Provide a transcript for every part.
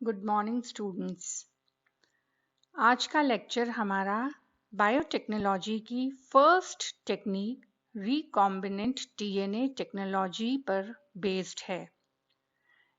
Good morning students. आज का lecture हमारा बायोटेक्नोलॉजी की first technique recombinant DNA technology पर बेस्ड है।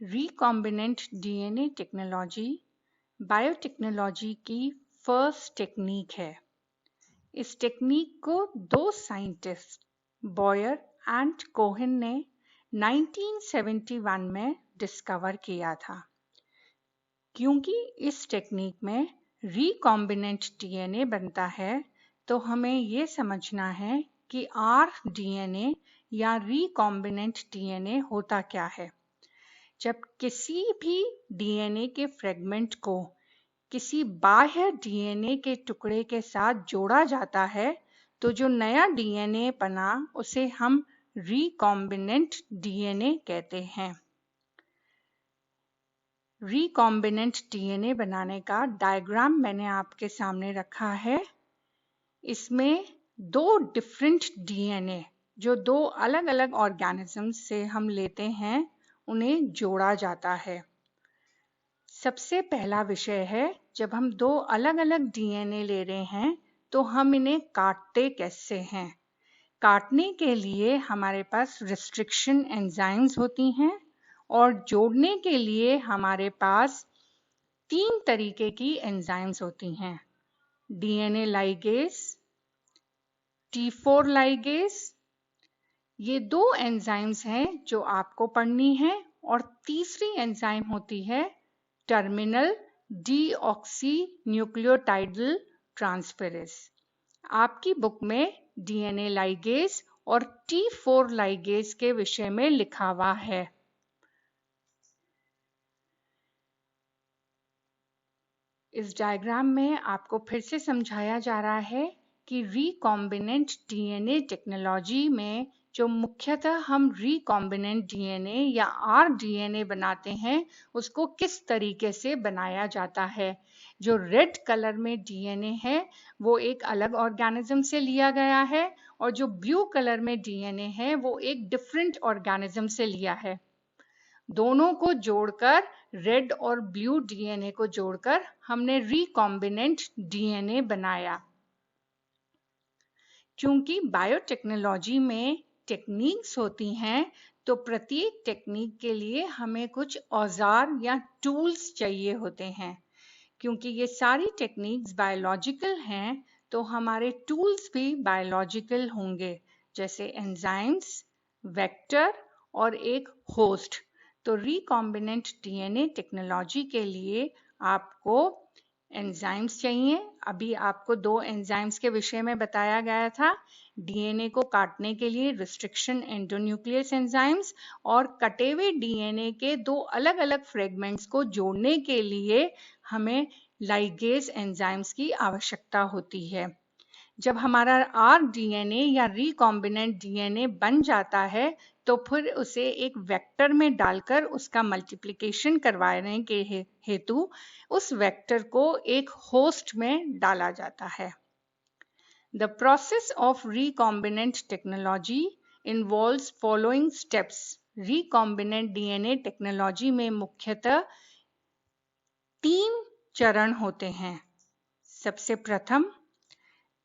रिकॉम्बिनेंट डीएनए टेक्नोलॉजी बायोटेक्नोलॉजी की फर्स्ट टेक्निक है। इस टेक्निक को दो साइंटिस्ट बॉयर एंड कोहेन ने 1971 में डिस्कवर किया था। क्योंकि इस टेक्निक में रिकॉम्बिनेंट डीएनए बनता है, तो हमें ये समझना है कि आरडीएनए या रिकॉम्बिनेंट डीएनए होता क्या है। जब किसी भी डीएनए के फ्रेगमेंट को किसी बाह्य डीएनए के टुकड़े के साथ जोड़ा जाता है, तो जो नया डीएनए बना उसे हम रिकॉम्बिनेंट डीएनए कहते हैं। रिकॉम्बिनेंट डीएनए बनाने का डायग्राम मैंने आपके सामने रखा है। इसमें दो डिफरेंट डीएनए जो दो अलग अलग ऑर्गेनिज्म से हम लेते हैं, उन्हें जोड़ा जाता है। सबसे पहला विषय है, जब हम दो अलग अलग डीएनए ले रहे हैं तो हम इन्हें काटते कैसे हैं। काटने के लिए हमारे पास रिस्ट्रिक्शन एंजाइम्स होती हैं और जोड़ने के लिए हमारे पास तीन तरीके की एंजाइम्स होती हैं। डीएनए लाइगेज, T4 लाइगेज, ये दो एंजाइम्स हैं जो आपको पढ़नी है। और तीसरी एंजाइम होती है टर्मिनल डीऑक्सी न्यूक्लियोटाइडल ट्रांसफेरेज। आपकी बुक में डीएनए लाइगेज और T4 लाइगेज के विषय में लिखा हुआ है। इस डायग्राम में आपको फिर से समझाया जा रहा है कि रिकॉम्बिनेंट डीएनए टेक्नोलॉजी में जो मुख्यतः हम रिकॉम्बिनेंट डीएनए या आरडीएनए बनाते हैं, उसको किस तरीके से बनाया जाता है। जो रेड कलर में डीएनए है वो एक अलग ऑर्गेनिज्म से लिया गया है, और जो ब्लू कलर में डीएनए है वो एक डिफरेंट ऑर्गेनिज्म से लिया है। दोनों को जोड़कर, रेड और ब्लू डीएनए को जोड़कर हमने रिकॉम्बिनेंट डीएनए बनाया। क्योंकि बायोटेक्नोलॉजी में टेक्निक्स होती हैं, तो प्रत्येक टेक्निक के लिए हमें कुछ औजार या टूल्स चाहिए होते हैं। क्योंकि ये सारी टेक्निक्स बायोलॉजिकल हैं, तो हमारे टूल्स भी बायोलॉजिकल होंगे, जैसे एंजाइम्स, वेक्टर और एक होस्ट। तो रिकॉम्बिनेंट डीएनए टेक्नोलॉजी के लिए आपको एंजाइम्स चाहिए। अभी आपको दो एंजाइम्स के विषय में बताया गया था। डीएनए को काटने के लिए रिस्ट्रिक्शन एंडोन्यूक्लियस एंजाइम्स, और कटे हुए डीएनए के दो अलग अलग फ्रेगमेंट्स को जोड़ने के लिए हमें लाइगेज एंजाइम्स की आवश्यकता होती है। जब हमारा आरडीएनए या रिकॉम्बिनेंट डीएनए बन जाता है, तो फिर उसे एक वेक्टर में डालकर उसका मल्टीप्लिकेशन करवाने के हेतु उस वेक्टर को एक होस्ट में डाला जाता है। The process of recombinant technology involves following steps. recombinant DNA technology में मुख्यतः तीन चरण होते हैं। सबसे प्रथम,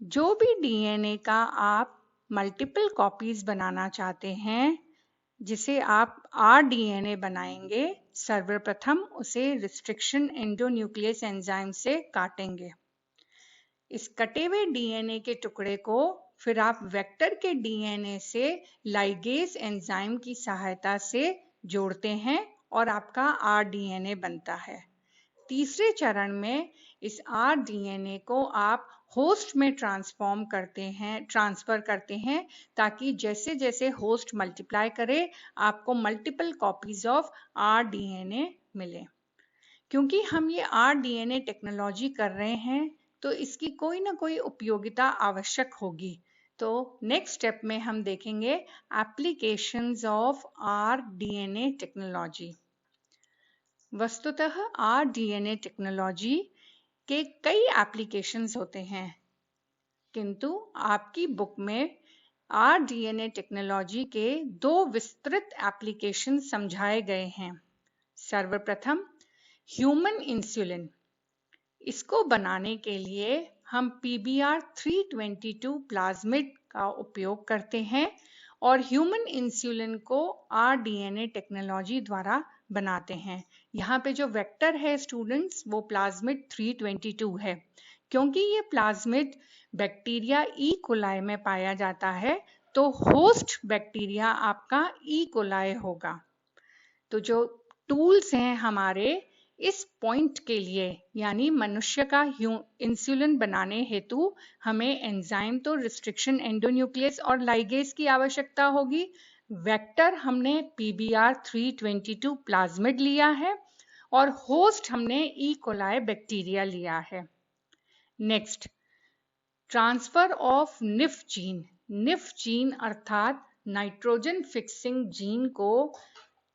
जो भी डीएनए का आप मल्टीपल कॉपीज बनाना चाहते हैं, जिसे आप आरडीएनए बनाएंगे, सर्वप्रथम उसे रिस्ट्रिक्शन एंडोन्यूक्लियस एंजाइम से काटेंगे। इस कटे हुए डीएनए के टुकड़े को फिर आप वेक्टर के डीएनए से लाइगेज एंजाइम की सहायता से जोड़ते हैं और आपका आरडीएनए बनता है। तीसरे चरण में इस आरडीएनए को आप होस्ट में ट्रांसफर करते हैं, ताकि जैसे जैसे होस्ट मल्टीप्लाई करे, आपको मल्टीपल कॉपीज ऑफ आरडीएनए मिले। क्योंकि हम ये आरडीएनए टेक्नोलॉजी कर रहे हैं, तो इसकी कोई ना कोई उपयोगिता आवश्यक होगी। तो नेक्स्ट स्टेप में हम देखेंगे एप्लीकेशंस ऑफ आरडीएनए टेक्नोलॉजी। वस्तुतः आरडीएनए टेक्नोलॉजी के कई एप्लीकेशंस होते हैं, किंतु आपकी बुक में आरडीएनए टेक्नोलॉजी के दो विस्तृत एप्लीकेशन समझाए गए हैं। सर्वप्रथम, ह्यूमन इंसुलिन, इसको बनाने के लिए हम PBr322 प्लाज्मिड का उपयोग करते हैं और ह्यूमन इंसुलिन को rDNA टेक्नोलॉजी द्वारा बनाते हैं। यहाँ पे जो वेक्टर है स्टूडेंट्स, वो प्लाज्मिड 322 है। क्योंकि ये प्लाज्मिड बैक्टीरिया ई कोलाई में पाया जाता है, तो होस्ट बैक्टीरिया आपका ई कोलाई होगा। तो जो टूल्स हैं हमारे इस पॉइंट के लिए, यानी मनुष्य का इंसुलिन बनाने हेतु हमें एंजाइम तो रिस्ट्रिक्शन एंडोन्यूक्लियस और लाइगेज की आवश्यकता होगी। वेक्टर हमने PBr322 प्लाज्मिड लिया है और होस्ट हमने ई कोलाई बैक्टीरिया लिया है। Next, transfer of nif gene. Nif gene अर्थात नाइट्रोजन फिक्सिंग जीन को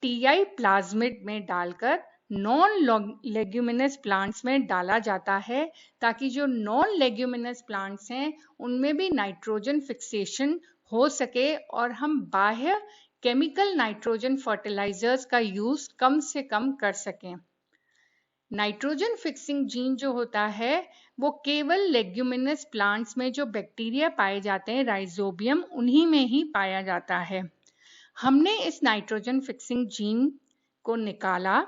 TI प्लाज्मिड में डालकर नॉन लेग्यूमिनस प्लांट्स में डाला जाता है, ताकि जो नॉन लेग्यूमिनस प्लांट्स हैं उनमें भी नाइट्रोजन फिक्सेशन हो सके और हम बाह्य केमिकल नाइट्रोजन फर्टिलाइजर्स का यूज कम से कम कर सकें। नाइट्रोजन फिक्सिंग जीन जो होता है वो केवल लेग्यूमिनस प्लांट्स में जो बैक्टीरिया पाए जाते हैं, राइजोबियम, उन्हीं में ही पाया जाता है। हमने इस नाइट्रोजन फिक्सिंग जीन को निकाला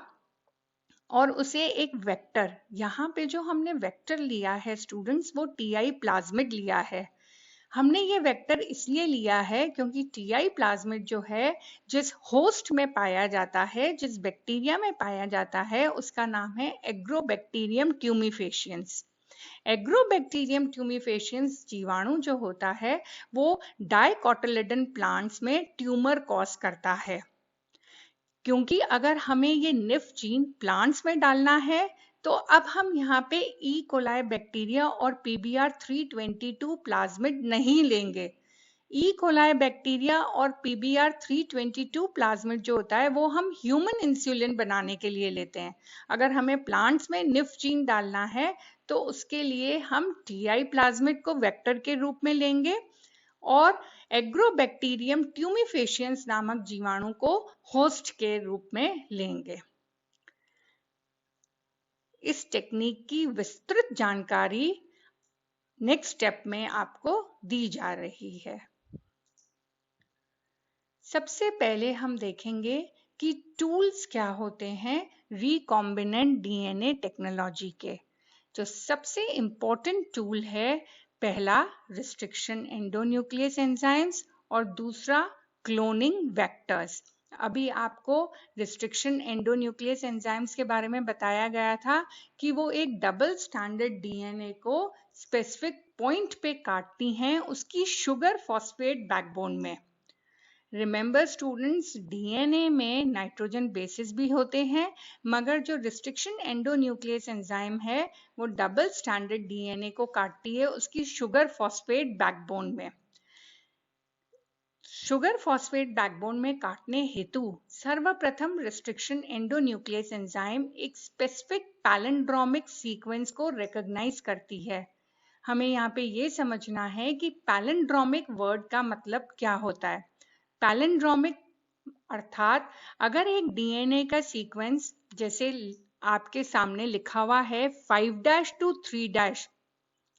और उसे एक वेक्टर, यहाँ पे जो हमने वेक्टर लिया है स्टूडेंट्स, वो TI प्लाज्मिड लिया है। हमने ये वेक्टर इसलिए लिया है क्योंकि TI प्लाज्मिड जो है जिस होस्ट में पाया जाता है, जिस बैक्टीरिया में पाया जाता है, उसका नाम है एग्रोबैक्टीरियम ट्यूमिफेशियंस। एग्रोबैक्टीरियम ट्यूमिफेशियंस जीवाणु जो होता है वो डाइकोटिलेडन प्लांट्स में ट्यूमर कॉज करता है। क्योंकि अगर हमें ये निफ जीन प्लांट्स में डालना है, तो अब हम यहाँ पे ई कोलाई बैक्टीरिया और PBr322 प्लाज्मिड नहीं लेंगे। ई कोलाई बैक्टीरिया और PBr322 प्लाज्मिड जो होता है वो हम ह्यूमन इंसुलिन बनाने के लिए लेते हैं। अगर हमें प्लांट्स में निफ जीन डालना है तो उसके लिए हम TI प्लाज्मिड को वेक्टर के रूप में लेंगे और एग्रोबैक्टीरियम ट्यूमिफेशियंस नामक जीवाणु को होस्ट के रूप में लेंगे। इस टेक्निक की विस्तृत जानकारी नेक्स्ट स्टेप में आपको दी जा रही है। सबसे पहले हम देखेंगे कि टूल्स क्या होते हैं रिकॉम्बिनेंट DNA टेक्नोलॉजी के। जो सबसे इंपॉर्टेंट टूल है, पहला रिस्ट्रिक्शन एंडोन्यूक्लियस एंजाइम्स और दूसरा क्लोनिंग वेक्टर्स। अभी आपको रिस्ट्रिक्शन एंडोन्यूक्लियस एंजाइम्स के बारे में बताया गया था कि वो एक डबल स्टैंडर्ड DNA को स्पेसिफिक पॉइंट पे काटती हैं उसकी शुगर फॉस्फेट बैकबोन में। रिमेंबर स्टूडेंट्स, DNA में नाइट्रोजन बेसिस भी होते हैं, मगर जो रिस्ट्रिक्शन एंडोन्यूक्लियस एंजाइम है वो डबल स्टैंडर्ड DNA को काटती है उसकी शुगर फॉस्फेट बैकबोन में। शुगर फॉस्फेट बैकबोन में काटने हेतु सर्वप्रथम रिस्ट्रिक्शन एंडोन्यूक्लियस एंजाइम एक स्पेसिफिक पैलिंड्रोमिक सीक्वेंस को रिकॉग्नाइज करती है। हमें यहाँ पे ये समझना है कि पैलिंड्रोमिक वर्ड का मतलब क्या होता है। पैलिंड्रोमिक अर्थात अगर एक DNA का सीक्वेंस जैसे आपके सामने लिखा हुआ है 5' to 3'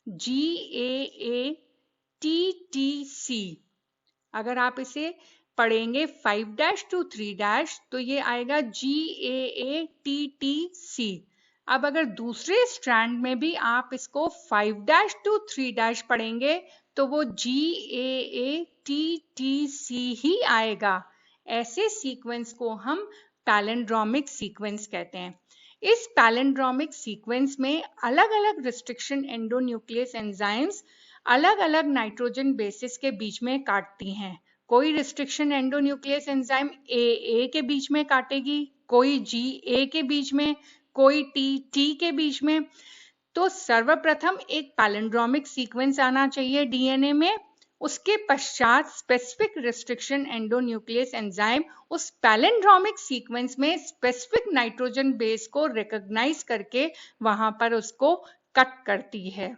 GAATTC, अगर आप इसे पढ़ेंगे 5' to 3' तो ये आएगा GAATTC। अब अगर दूसरे स्ट्रैंड में भी आप इसको 5' to 3' पढ़ेंगे तो वो GAATTC ही आएगा। ऐसे सीक्वेंस को हम पैलिंड्रोमिक सीक्वेंस कहते हैं। इस पैलिंड्रोमिक सीक्वेंस में अलग अलग रिस्ट्रिक्शन एंडोन्यूक्लियस एंजाइम्स अलग अलग नाइट्रोजन बेसिस के बीच में काटती हैं। कोई रिस्ट्रिक्शन एंडोन्यूक्लियस एंजाइम AA के बीच में काटेगी, कोई GA के बीच में, कोई TT के बीच में। तो सर्वप्रथम एक पैलिंड्रोमिक सीक्वेंस आना चाहिए DNA में, उसके पश्चात स्पेसिफिक रिस्ट्रिक्शन एंडोन्यूक्लियस एंजाइम उस पैलिंड्रोमिक सीक्वेंस में स्पेसिफिक नाइट्रोजन बेस को रिकॉग्नाइज करके वहां पर उसको कट करती है।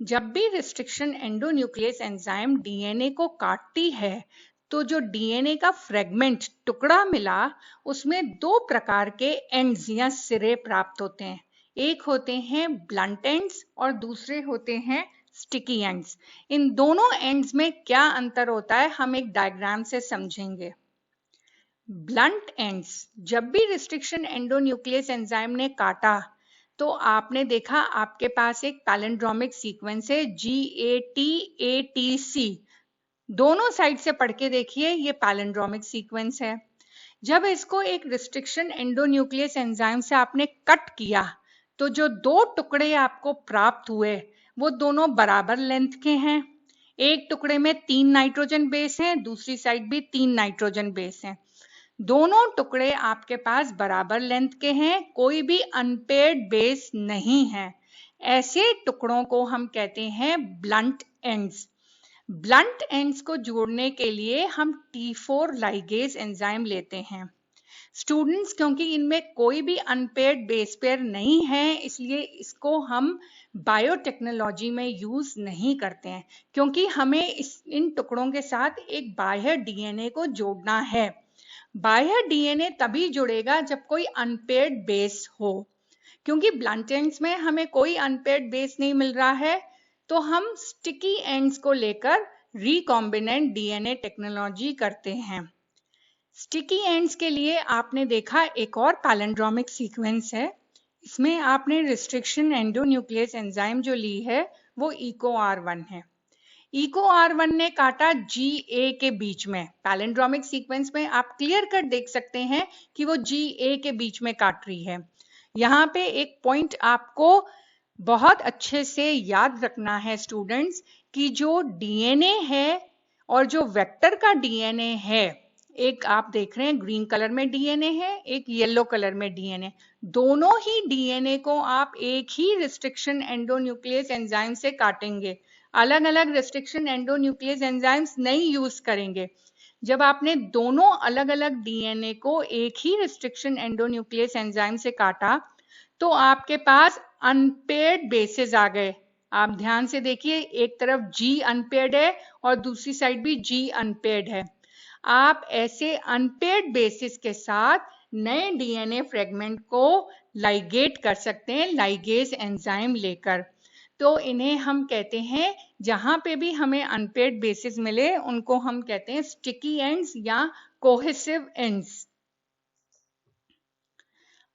जब भी रिस्ट्रिक्शन एंडोन्यूक्लियस एंजाइम DNA को काटती है तो जो डीएनए का फ्रेगमेंट टुकड़ा मिला उसमें दो प्रकार के एंड्स या सिरे प्राप्त होते हैं। एक होते हैं ब्लंट एंड्स और दूसरे होते हैं स्टिकी एंड्स। इन दोनों एंड्स में क्या अंतर होता है हम एक डायग्राम से समझेंगे। ब्लंट एंड्स, जब भी रिस्ट्रिक्शन एंडोन्यूक्लियस एंजाइम ने काटा तो आपने देखा आपके पास एक पैलिंड्रोमिक सीक्वेंस है GATATC। दोनों साइड से पढ़ के देखिए, ये पैलिंड्रोमिक सीक्वेंस है। जब इसको एक रिस्ट्रिक्शन एंडोन्यूक्लियस एंजाइम से आपने कट किया तो जो दो टुकड़े आपको प्राप्त हुए वो दोनों बराबर लेंथ के हैं। एक टुकड़े में 3 नाइट्रोजन बेस हैं, दूसरी साइड भी 3 नाइट्रोजन बेस हैं। दोनों टुकड़े आपके पास बराबर लेंथ के हैं, कोई भी अनपेयर्ड बेस नहीं है। ऐसे टुकड़ों को हम कहते हैं ब्लंट एंड्स। ब्लंट एंड्स को जोड़ने के लिए हम T4 लाइगेज एंजाइम लेते हैं। स्टूडेंट्स, क्योंकि इनमें कोई भी अनपेयर्ड बेस पेयर नहीं है इसलिए इसको हम बायोटेक्नोलॉजी में यूज नहीं करते हैं, क्योंकि हमें इन टुकड़ों के साथ एक बाह्य डीएनए को जोड़ना है। बाह्य डीएनए तभी जुड़ेगा जब कोई अनपेयर्ड बेस हो। क्योंकि ब्लंट एंड्स में हमें कोई अनपेयर्ड बेस नहीं मिल रहा है तो हम स्टिकी एंड्स को लेकर रिकॉम्बिनेंट डीएनए टेक्नोलॉजी करते हैं। स्टिकी एंड्स के लिए आपने देखा एक और पैलिंड्रोमिक सीक्वेंस है। इसमें आपने रिस्ट्रिक्शन एंडोन्यूक्लियस एंजाइम जो ली है वो EcoR1 है। EcoR1 ने काटा GA के बीच में। पैलिंड्रोमिक सीक्वेंस में आप क्लियर कट देख सकते हैं कि वो GA के बीच में काट रही है। यहाँ पे एक पॉइंट आपको बहुत अच्छे से याद रखना है स्टूडेंट्स, कि जो डीएनए है और जो वेक्टर का डीएनए है, एक आप देख रहे हैं ग्रीन कलर में डीएनए है, एक येलो कलर में डीएनए, दोनों ही डीएनए को आप एक ही रिस्ट्रिक्शन एंडोन्यूक्लियस एंजाइम से काटेंगे, अलग अलग रिस्ट्रिक्शन एंडोन्यूक्लियस एंजाइम्स नहीं यूज करेंगे। जब आपने दोनों अलग अलग डीएनए को एक ही रिस्ट्रिक्शन एंडोन्यूक्लियस एंजाइम से काटा तो आपके पास अनपेयर्ड बेसेस आ गए। आप ध्यान से देखिए, एक तरफ G अनपेयर्ड है और दूसरी साइड भी G अनपेयर्ड है। आप ऐसे अनपेयर्ड बेसिस के साथ नए डीएनए फ्रेगमेंट को लाइगेट कर सकते हैं लाइगेज एंजाइम लेकर। तो इन्हें हम कहते हैं, जहां पे भी हमें अनपेयर्ड बेसिस मिले उनको हम कहते हैं स्टिकी एंड्स या कोहेसिव एंड्स।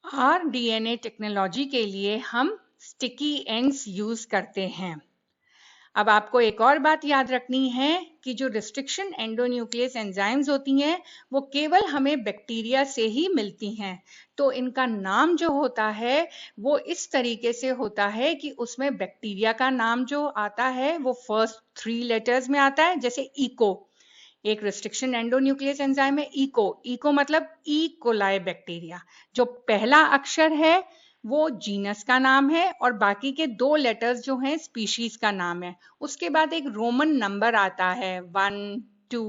RDNA टेक्नोलॉजी के लिए हम स्टिकी एंड्स यूज करते हैं। अब आपको एक और बात याद रखनी है कि जो रिस्ट्रिक्शन एंडोन्यूक्लियस एंजाइम्स होती हैं वो केवल हमें बैक्टीरिया से ही मिलती हैं। तो इनका नाम जो होता है वो इस तरीके से होता है कि उसमें बैक्टीरिया का नाम जो आता है वो फर्स्ट 3 लेटर्स में आता है। जैसे इको, एक रिस्ट्रिक्शन एंडोन्यूक्लियस एंजाइम है इको मतलब ई कोलाई बैक्टीरिया। जो पहला अक्षर है वो जीनस का नाम है और बाकी के 2 लेटर्स जो हैं स्पीशीज का नाम है। उसके बाद एक रोमन नंबर आता है 1 2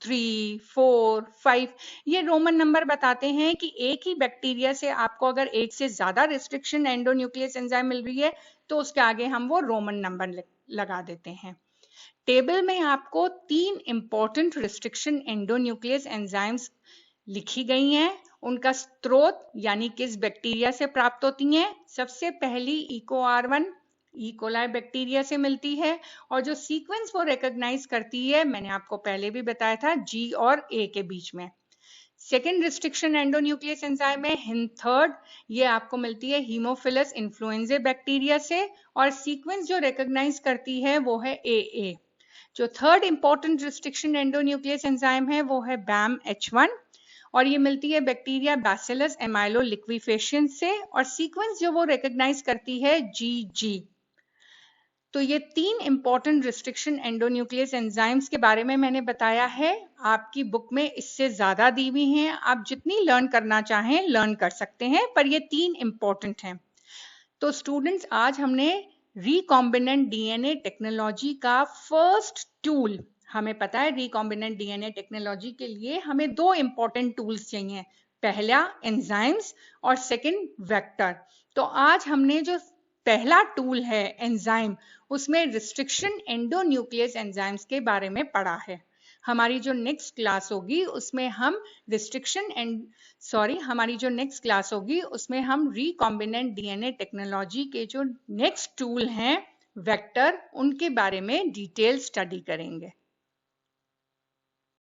3 4 5। ये रोमन नंबर बताते हैं कि एक ही बैक्टीरिया से आपको अगर एक से ज्यादा रिस्ट्रिक्शन एंडोन्यूक्लियस एंजाइम मिल रही है तो उसके आगे हम वो रोमन नंबर लगा देते हैं। टेबल में आपको 3 इंपॉर्टेंट रिस्ट्रिक्शन एंडोन्यूक्लियस एंजाइम्स लिखी गई हैं। उनका स्रोत यानी किस बैक्टीरिया से प्राप्त होती हैं। सबसे पहली EcoR1 ई कोलाई बैक्टीरिया से मिलती है और जो सीक्वेंस वो रिकॉग्नाइज करती है मैंने आपको पहले भी बताया था G और A के बीच में। सेकेंड रिस्ट्रिक्शन एंडोन्यूक्लियस एंजाइम है हिंथर्ड, ये आपको मिलती है हीमोफिलस इन्फ्लुएंजा बैक्टीरिया से और सीक्वेंस जो रिकॉग्नाइज करती है वो है AA। जो third important restriction endonuclease enzyme है वो है BAMH1 और ये मिलती है बैक्टीरिया बैसिलस एमाइलोलिक्विफेशियंस से और सीक्वेंस जो वो रिकॉग्नाइज करती है GG। तो ये 3 इंपॉर्टेंट रिस्ट्रिक्शन एंडोन्यूक्लियस एंजाइम्स के बारे में मैंने बताया है। आपकी बुक में इससे ज्यादा दी हुई हैं, आप जितनी लर्न करना चाहें लर्न कर सकते हैं, पर ये 3 इंपॉर्टेंट हैं। तो स्टूडेंट्स, आज हमने रिकॉम्बिनेंट डीएनए टेक्नोलॉजी का फर्स्ट टूल, हमें पता है रिकॉम्बिनेंट डीएनए टेक्नोलॉजी के लिए हमें 2 इंपॉर्टेंट टूल्स चाहिए, पहला एंजाइम्स और सेकंड वेक्टर। तो आज हमने जो पहला टूल है एंजाइम, उसमें रिस्ट्रिक्शन एंडोन्यूक्लियस एंजाइम्स के बारे में पढ़ा है। हमारी जो नेक्स्ट क्लास होगी उसमें हम हमारी जो नेक्स्ट क्लास होगी उसमें हम रिकॉम्बिनेंट डीएनए टेक्नोलॉजी के जो नेक्स्ट टूल हैं वेक्टर, उनके बारे में डिटेल स्टडी करेंगे।